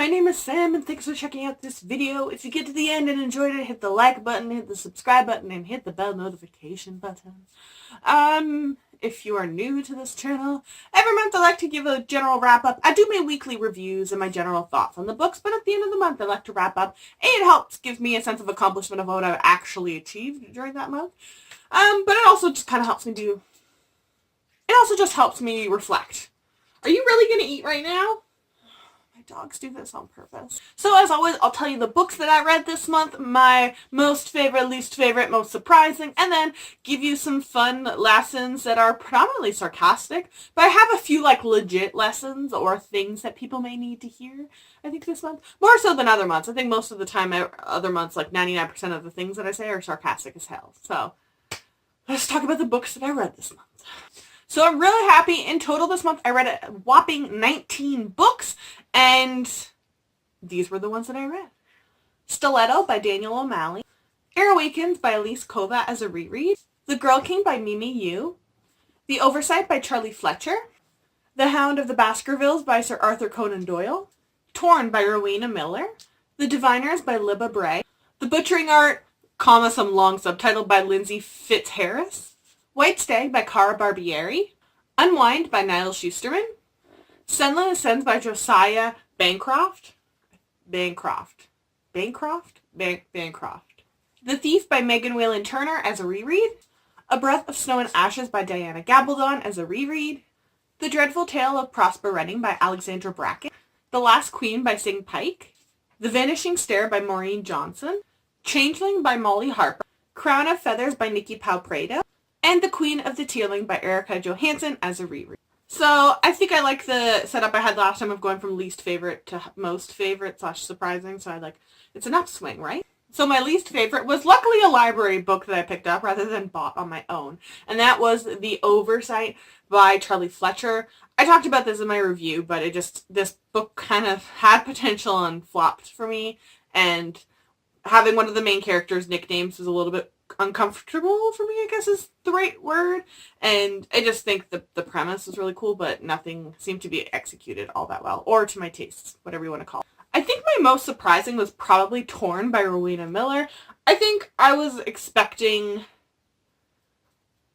my name is Sam, and thanks for checking out this video. If you get to the end and enjoyed it, hit the like button, hit the subscribe button, and hit the bell notification button. If you are new to this channel, every month I like to give a general wrap-up. I do my weekly reviews and my general thoughts on the books, but at the end of the month I like to wrap up, and it helps give me a sense of accomplishment of what I've actually achieved during that month. But it also just kind of helps me helps me reflect. Are you really going to eat right now? Dogs do this on purpose. So as always, I'll tell you the books that I read this month, my most favorite, least favorite, most surprising, and then give you some fun lessons that are predominantly sarcastic, but I have a few like legit lessons or things that people may need to hear, I think this month. More so than other months. I think most of the time, other months, like 99% of the things that I say are sarcastic as hell. So let's talk about the books that I read this month. So I'm really happy. In total this month, I read a whopping 19 books, and these were the ones that I read. Stiletto by Daniel O'Malley, Air Awakens by Elise Kova as a reread, The Girl King by Mimi Yu, The Oversight by Charlie Fletcher, The Hound of the Baskervilles by Sir Arthur Conan Doyle, Torn by Rowena Miller, The Diviners by Libba Bray, The Butchering Art, some long subtitle by Lindsay Fitzharris, White Stag by Cara Barbieri, Unwind by Niall Schusterman, Senlin Ascends by Josiah Bancroft, The Thief by Megan Whalen Turner as a reread, A Breath of Snow and Ashes by Diana Gabaldon as a reread, The Dreadful Tale of Prosper Redding by Alexandra Bracken, The Last Queen by Sing Pike, The Vanishing Stare by Maureen Johnson, Changeling by Molly Harper, Crown of Feathers by Nikki Pau-Prado, and The Queen of the Tearling by Erica Johansson as a reread. So I think I like the setup I had last time of going from least favorite to most favorite / surprising. So it's an upswing, right? So my least favorite was luckily a library book that I picked up rather than bought on my own. And that was The Oversight by Charlie Fletcher. I talked about this in my review, but this book kind of had potential and flopped for me. And having one of the main characters' nicknames was a little bit uncomfortable for me, I guess is the right word. And I just think the premise was really cool, but nothing seemed to be executed all that well, or to my tastes, whatever you want to call it. I think my most surprising was probably Torn by Rowena Miller. I think I was expecting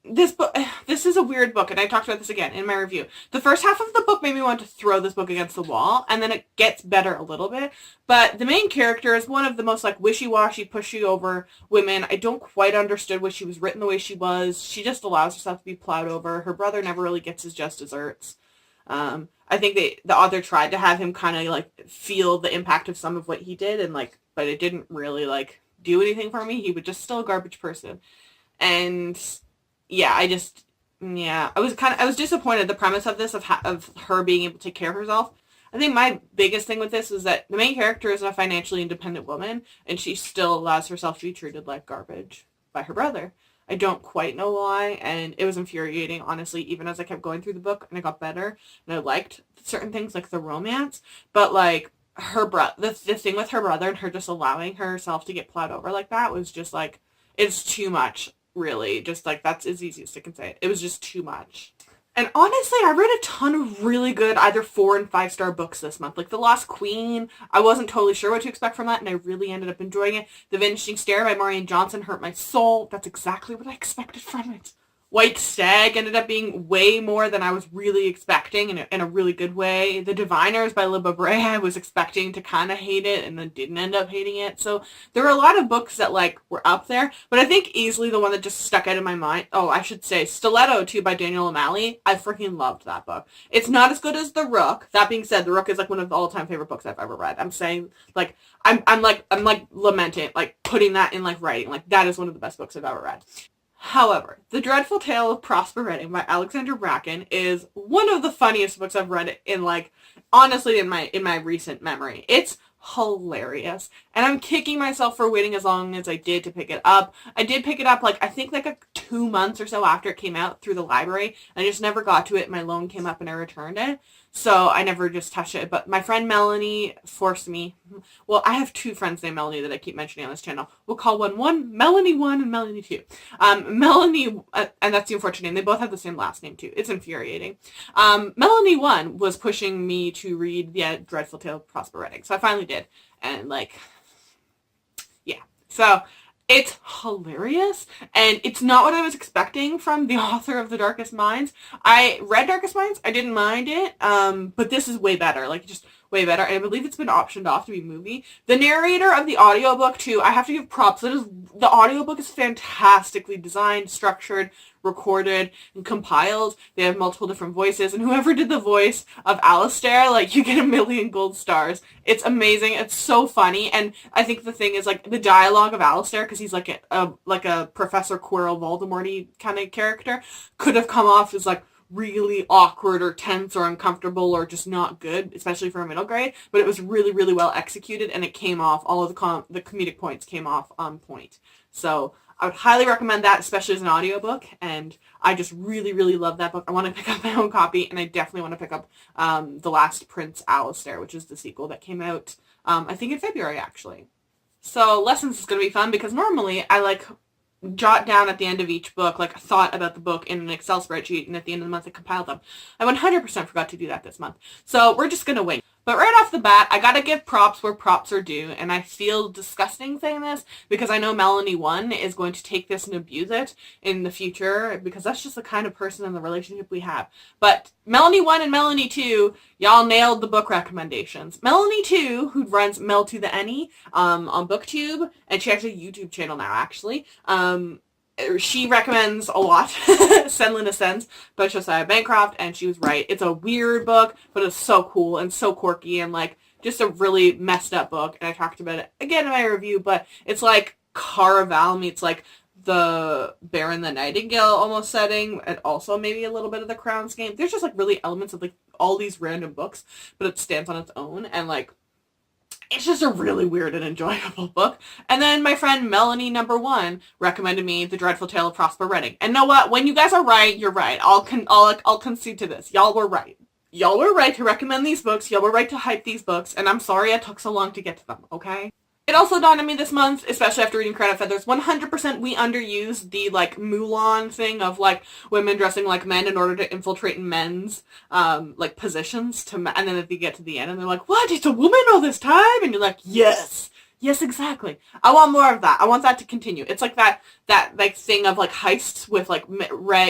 this book. This is a weird book, and I talked about this again in my review. The first half of the book made me want to throw this book against the wall, and then it gets better a little bit. But the main character is one of the most wishy-washy, pushy-over women. I don't quite understand why she was written the way she was. She just allows herself to be plowed over. Her brother never really gets his just desserts. I think the author tried to have him kind of feel the impact of some of what he did, and but it didn't really do anything for me. He was just still a garbage person, and yeah, I was disappointed. The premise of this, of her being able to take care of herself. I think my biggest thing with this is that the main character is a financially independent woman, and she still allows herself to be treated like garbage by her brother. I don't quite know why, and it was infuriating, honestly, even as I kept going through the book, and it got better, and I liked certain things, like the romance, but the thing with her brother and her just allowing herself to get plowed over like that was just it's too much. Really, just that's as easy as I can say it. It was just too much. And honestly, I read a ton of really good either 4- and 5-star books this month. The Last Queen, I wasn't totally sure what to expect from that, and I really ended up enjoying it. The Vanishing Stare by Maureen Johnson hurt my soul. That's exactly what I expected from it. White Stag ended up being way more than I was really expecting in a really good way. The Diviners by Libba Bray, I was expecting to kind of hate it and then didn't end up hating it. So there were a lot of books that were up there, but I think easily the one that just stuck out of my mind, I should say Stiletto too by Daniel O'Malley. I freaking loved that book. It's not as good as The Rook. That being said, The Rook is one of the all-time favorite books I've ever read. I'm saying I'm lamenting, putting that in writing. That is one of the best books I've ever read. However, The Dreadful Tale of Prosper Redding by Alexandra Bracken is one of the funniest books I've read honestly in my recent memory. It's hilarious, and I'm kicking myself for waiting as long as I did to pick it up. I did pick it up I think 2 months or so after it came out through the library. I just never got to it. My loan came up and I returned it. So I never just touched it. But my friend Melanie forced me. Well, I have two friends named Melanie that I keep mentioning on this channel. We'll call one Melanie 1 and Melanie 2. Melanie, and that's the unfortunate name. They both have the same last name too. It's infuriating. Melanie 1 was pushing me to read The Dreadful Tale of Prosper Redding. So I finally did. And like, yeah. So it's hilarious, and it's not what I was expecting from the author of The Darkest Minds. I read Darkest Minds. I didn't mind it, but this is way better. Like, just way better. And I believe it's been optioned off to be a movie. The narrator of the audiobook, too, I have to give props. The audiobook is fantastically designed, structured, recorded, and compiled. They have multiple different voices, and whoever did the voice of Alistair, like, you get 1,000,000 gold stars. It's amazing. It's so funny, and I think the thing is, like, the dialogue of Alistair, because he's like a Professor Quirrell Voldemort-y kind of character, could have come off as, like, really awkward or tense or uncomfortable or just not good, especially for a middle grade, but it was really, really well executed, and it came off, all of the comedic points came off on point. So I would highly recommend that, especially as an audiobook, and I just really, really love that book. I want to pick up my own copy, and I definitely want to pick up The Last Prince Alistair, which is the sequel that came out, I think in February, actually. So lessons is going to be fun, because normally I, like, jot down at the end of each book, like, a thought about the book in an Excel spreadsheet, and at the end of the month I compile them. I 100% forgot to do that this month. So we're just going to wait. But right off the bat, I gotta give props where props are due, and I feel disgusting saying this because I know Melanie 1 is going to take this and abuse it in the future, because that's just the kind of person and the relationship we have. But Melanie 1 and Melanie 2, y'all nailed the book recommendations. Melanie 2, who runs Mel to the Any on BookTube, and she has a YouTube channel now, actually, she recommends a lot Senlin Ascends by Josiah Bancroft, and she was right. It's a weird book, but it's so cool and so quirky and, like, just a really messed up book. And I talked about it again in my review, but it's like Caraval meets, like, the Baron the Nightingale almost setting, and also maybe a little bit of the Crown's Game. There's just, like, really elements of, like, all these random books, but it stands on its own, and, like, it's just a really weird and enjoyable book. And then my friend Melanie number 1 recommended me The Dreadful Tale of Prosper Redding. And know what? When you guys are right, you're right. I'll concede to this. Y'all were right. Y'all were right to recommend these books. Y'all were right to hype these books. And I'm sorry it took so long to get to them, okay? It also dawned on me this month, especially after reading Credit Feathers, 100% we underused the, like, Mulan thing of, like, women dressing like men in order to infiltrate men's, like, positions, and then if you get to the end and they're like, what, it's a woman all this time? And you're like, yes. Yes, exactly. I want more of that. I want that to continue. It's like that like, thing of, like, heists with, like,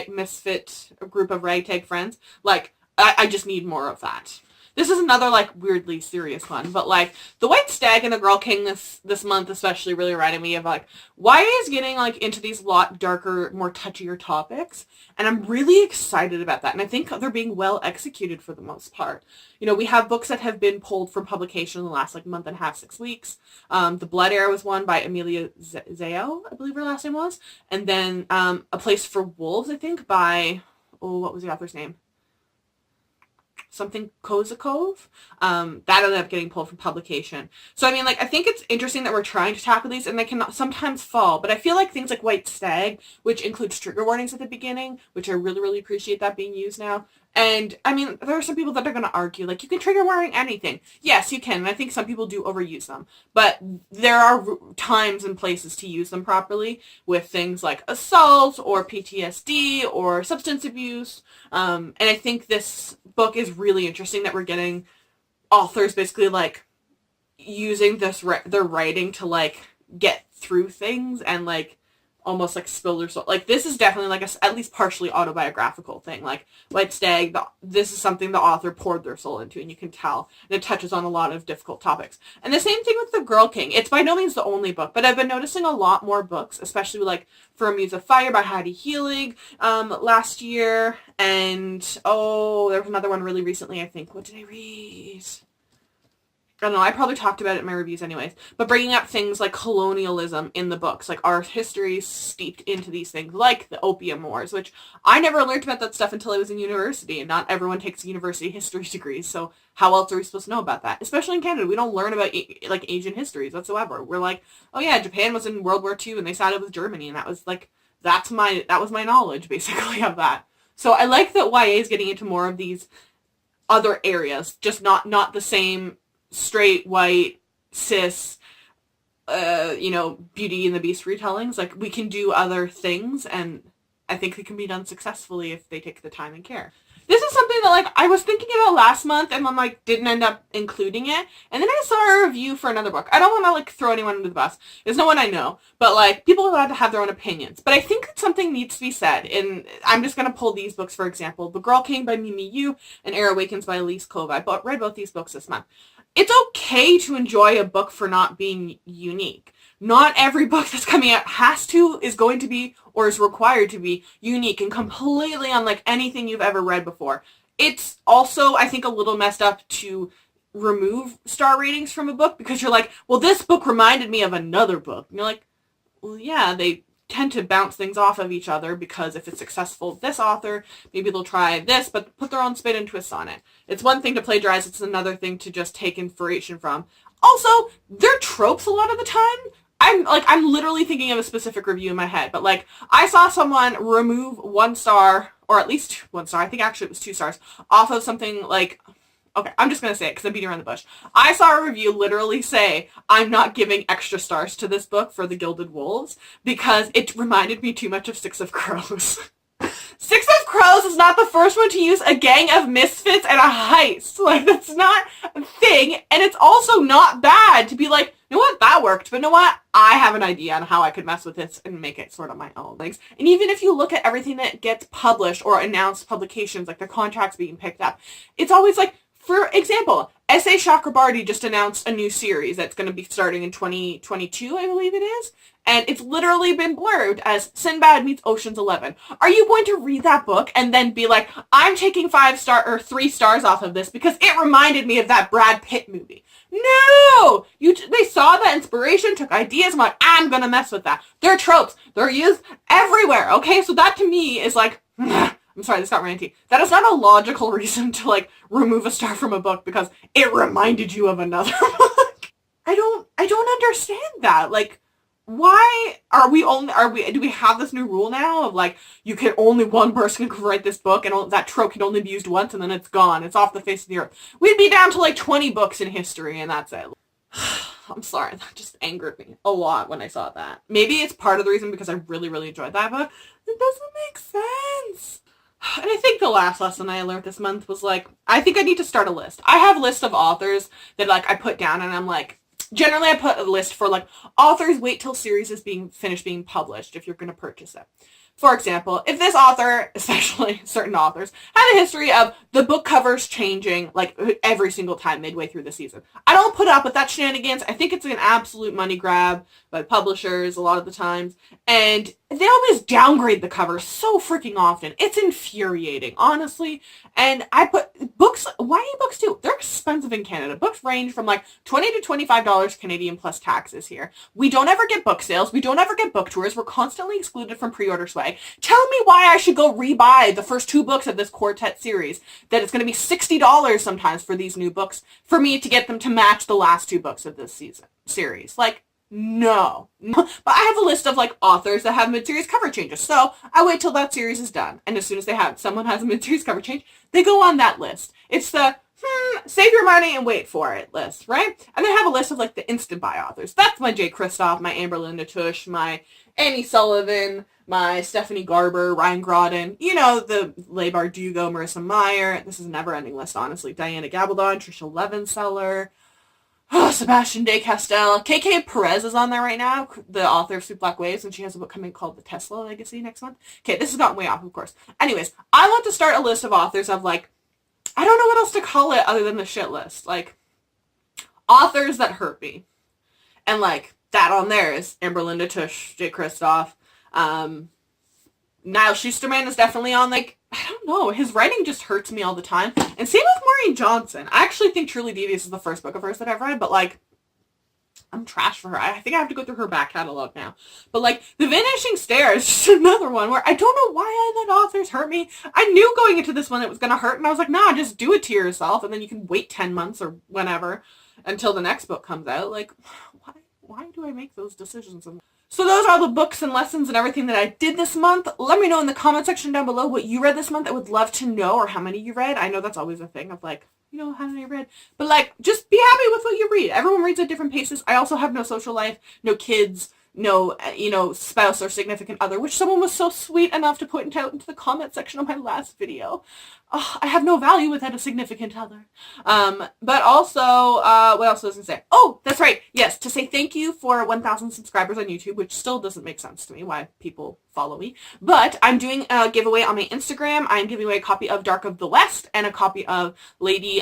misfit, a group of ragtag friends. Like, I just need more of that. This is another, like, weirdly serious one, but, like, The White Stag and The Girl King this month especially really reminded me of, like, YA is getting, like, into these lot darker, more touchier topics, and I'm really excited about that, and I think they're being well executed for the most part. You know, we have books that have been pulled from publication in the last, like, month and a half, 6 weeks. The Blood Heir was one by Amelia Zao, I believe her last name was, and then A Place for Wolves, I think, by, what was the author's name? Something Kozakov, that ended up getting pulled from publication. So, I mean, like, I think it's interesting that we're trying to tackle these, and they can sometimes fall, but I feel like things like White Stag, which includes trigger warnings at the beginning, which I really, really appreciate that being used now. And, I mean, there are some people that are going to argue, like, you can trigger warning anything. Yes, you can, and I think some people do overuse them. But there are times and places to use them properly with things like assault or PTSD or substance abuse. And I think this book is really interesting that we're getting authors basically, like, using their writing to, like, get through things and, like, almost, like, spill their soul. Like, this is definitely, like, at least partially autobiographical thing. Like, White Stag, this is something the author poured their soul into, and you can tell. And it touches on a lot of difficult topics. And the same thing with The Girl King. It's by no means the only book, but I've been noticing a lot more books, especially, like, For a Muse of Fire by Heidi Healig last year. And, there was another one really recently, I think. What did I read? I don't know, I probably talked about it in my reviews anyways, but bringing up things like colonialism in the books, like our history steeped into these things, like the Opium Wars, which I never learned about that stuff until I was in university, and not everyone takes university history degrees, so how else are we supposed to know about that? Especially in Canada, we don't learn about, like, Asian histories whatsoever. We're like, oh yeah, Japan was in World War II, and they sided with Germany, and that was, like, that was my knowledge, basically, of that. So I like that YA is getting into more of these other areas, just not the same straight, white, cis, Beauty and the Beast retellings. Like, we can do other things, and I think it can be done successfully if they take the time and care. This is something that, like, I was thinking about last month and then, like, didn't end up including it. And then I saw a review for another book. I don't want to, like, throw anyone under the bus. There's no one I know. But, like, people are allowed to have their own opinions. But I think that something needs to be said. And I'm just going to pull these books, for example. The Girl King by Mimi Yu and Air Awakens by Elise Kova. I read both these books this month. It's okay to enjoy a book for not being unique. Not every book that's coming out is going to be, or is required to be, unique and completely unlike anything you've ever read before. It's also, I think, a little messed up to remove star ratings from a book because you're like, well, this book reminded me of another book. And you're like, well, yeah, they tend to bounce things off of each other because if it's successful with this author, maybe they'll try this, but put their own spin and twists on it. It's one thing to plagiarize, it's another thing to just take inspiration from. Also, they're tropes a lot of the time. I'm literally thinking of a specific review in my head, but like, I saw someone remove 1 star, or at least 1 star, I think actually it was 2 stars, off of something like, okay, I'm just going to say it because I'm beating around the bush. I saw a review literally say, I'm not giving extra stars to this book for the Gilded Wolves because it reminded me too much of Six of Crows. Six of Crows is not the first one to use a gang of misfits and a heist. Like, that's not a thing. And it's also not bad to be like, you know what, that worked. But you know what, I have an idea on how I could mess with this and make it sort of my own. Like, and even if you look at everything that gets published or announced publications, like their contracts being picked up, it's always like, for example, S.A. Chakrabarti just announced a new series that's going to be starting in 2022, I believe it is. And it's literally been blurbed as Sinbad meets Ocean's 11. Are you going to read that book and then be like, I'm taking 3 stars off of this because it reminded me of that Brad Pitt movie? No! They saw that inspiration, took ideas, and went, I'm going to mess with that. They're tropes. They're used everywhere, okay? So that to me is like, I'm sorry, this got ranty. That is not a logical reason to, like, remove a star from a book because it reminded you of another book. I don't understand that. Like, why do we have this new rule now of, like, one person can write this book and that trope can only be used once and then it's gone. It's off the face of the earth. We'd be down to, like, 20 books in history and that's it. I'm sorry, that just angered me a lot when I saw that. Maybe it's part of the reason because I really, really enjoyed that book. It doesn't make sense. And I think the last lesson I learned this month was, like, I think I need to start a list. I have a list of authors that, like, I put down and I'm like, generally I put a list for, like, authors wait till series is finished being published if you're going to purchase it. For example, if this author, especially certain authors, had a history of the book covers changing, like, every single time midway through the season, I don't put up with that shenanigans. I think it's an absolute money grab by publishers a lot of the times. And they always downgrade the covers so freaking often. It's infuriating, honestly. And I put books, YA books too, they're expensive in Canada. Books range from like $20 to $25 Canadian plus taxes here. We don't ever get book sales. We don't ever get book tours. We're constantly excluded from pre-order swag. Tell me why I should go rebuy the first 2 books of this quartet series, that it's going to be $60 sometimes for these new books for me to get them to match the last 2 books of this series. Like, no. But I have a list of, like, authors that have mid-series cover changes. So I wait till that series is done. And as soon as someone has a mid-series cover change, they go on that list. It's the, save your money and wait for it list, right? And I have a list of, like, the instant buy authors. That's my J. Kristoff, my Amber Linda Tush, my Annie Sullivan, my Stephanie Garber, Ryan Groden, the Leigh Bardugo, Marissa Meyer. This is a never-ending list, honestly. Diana Gabaldon, Trisha Levenseller, Sebastian De Castell. KK Perez is on there right now, the author of Sweet Black Waves, and she has a book coming called The Tesla Legacy next month. Okay, this has gotten way off, of course. Anyways, I want to start a list of authors of, like, I don't know what else to call it other than the shit list. Like, authors that hurt me. And, like, that on there is Amber Linda Tush, J. Kristoff. Niall Schusterman is definitely on, like, I don't know. His writing just hurts me all the time. And same with Maureen Johnson. I actually think Truly Devious is the first book of hers that I've read, but, like, I'm trash for her. I think I have to go through her back catalog now. But, like, The Vanishing Stare is just another one where I don't know why I let authors hurt me. I knew going into this one it was going to hurt, and I was like, nah, just do it to yourself, and then you can wait 10 months or whenever until the next book comes out. Like, why do I make those decisions? So those are the books and lessons and everything that I did this month. Let me know in the comment section down below what you read this month. I would love to know, or how many you read. I know that's always a thing of like, you know, how many you read. But like, just be happy with what you read. Everyone reads at different paces. I also have no social life, no kids, no, you know, spouse or significant other, which someone was so sweet enough to point out into the comment section of my last video. Oh, I have no value without a significant other. But also, what else was I going to say? Oh, that's right. Yes, to say thank you for 1,000 subscribers on YouTube, which still doesn't make sense to me why people follow me. But I'm doing a giveaway on my Instagram. I'm giving away a copy of Dark of the West and a copy of Lady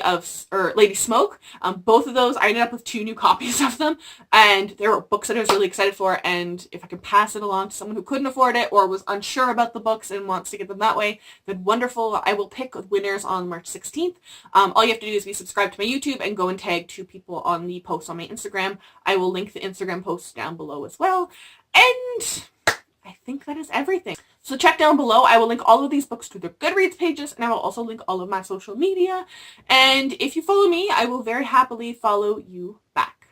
Smoke. Both of those, I ended up with 2 new copies of them, and they were books that I was really excited for, and if I could pass it along to someone who couldn't afford it or was unsure about the books and wants to get them that way, then wonderful. I will pick winners on March 16th. All you have to do is be subscribed to my YouTube and go and tag 2 people on the post on my Instagram. I will link the Instagram post down below as well. And I think that is everything. So check down below. I will link all of these books to their Goodreads pages, and I will also link all of my social media. And if you follow me, I will very happily follow you back.